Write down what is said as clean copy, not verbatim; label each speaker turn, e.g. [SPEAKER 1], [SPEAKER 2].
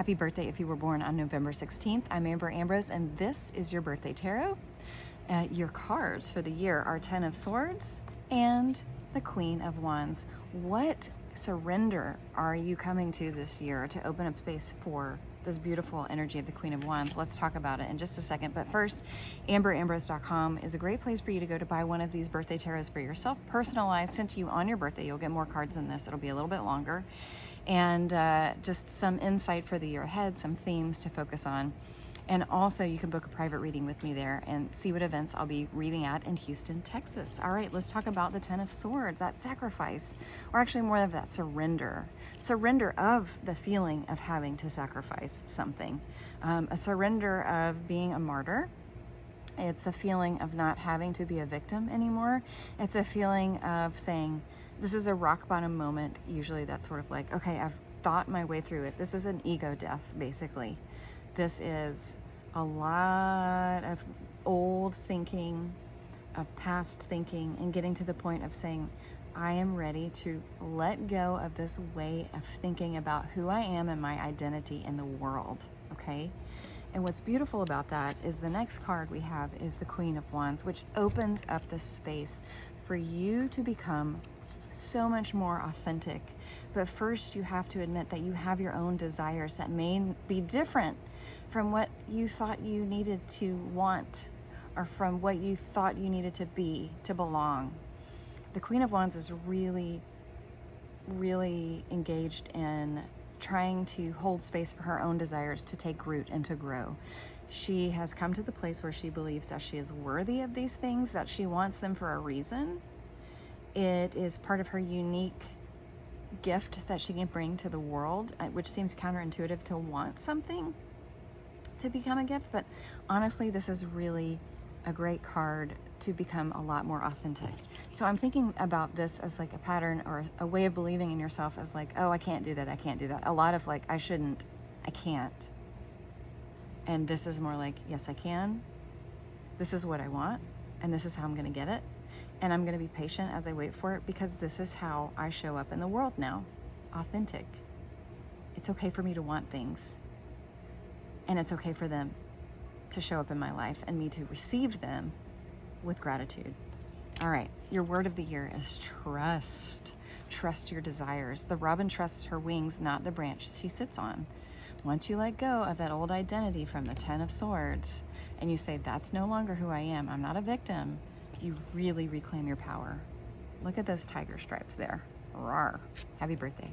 [SPEAKER 1] Happy birthday if you were born on November 16th. I'm Amber Ambrose, and this is your birthday tarot. Your cards for the year are 10 of Swords and the Queen of Wands. What surrender are you coming to this year to open up space for this beautiful energy of the Queen of Wands? Let's talk about it in just a second. But first, amberambrose.com is a great place for you to go to buy one of these birthday tarots for yourself, personalized, sent to you on your birthday. You'll get more cards than this. It'll be a little bit longer. And just some insight for the year ahead, some themes to focus on. And also you can book a private reading with me there and see what events I'll be reading at in Houston, Texas. All right, let's talk about the 10 of Swords, that sacrifice, or actually more of that surrender. Surrender of the feeling of having to sacrifice something. A surrender of being a martyr. It's a feeling of not having to be a victim anymore. It's a feeling of saying, this is a rock bottom moment. Usually that's sort of like, okay, I've thought my way through it. This is an ego death, basically. This is a lot of old thinking, of past thinking, and getting to the point of saying, I am ready to let go of this way of thinking about who I am and my identity in the world, okay? And what's beautiful about that is the next card we have is the Queen of Wands, which opens up the space for you to become so much more authentic. But first you have to admit that you have your own desires that may be different from what you thought you needed to want, or from what you thought you needed to be, to belong. The Queen of Wands is really, really engaged in trying to hold space for her own desires to take root and to grow. She has come to the place where she believes that she is worthy of these things, that she wants them for a reason. It is part of her unique gift that she can bring to the world, which seems counterintuitive to want something to become a gift, but honestly, this is really a great card to become a lot more authentic. So I'm thinking about this as like a pattern or a way of believing in yourself as like, oh, I can't do that, I can't do that. A lot of like, I shouldn't, I can't. And this is more like, yes, I can. This is what I want, and this is how I'm gonna get it. And I'm gonna be patient as I wait for it, because this is how I show up in the world now, authentic. It's okay for me to want things. And it's okay for them to show up in my life and me to receive them with gratitude. All right, your word of the year is trust. Trust your desires. The robin trusts her wings, not the branch she sits on. Once you let go of that old identity from the 10 of Swords and you say, that's no longer who I am, I'm not a victim, you really reclaim your power. Look at those tiger stripes there. Rawr. Happy birthday.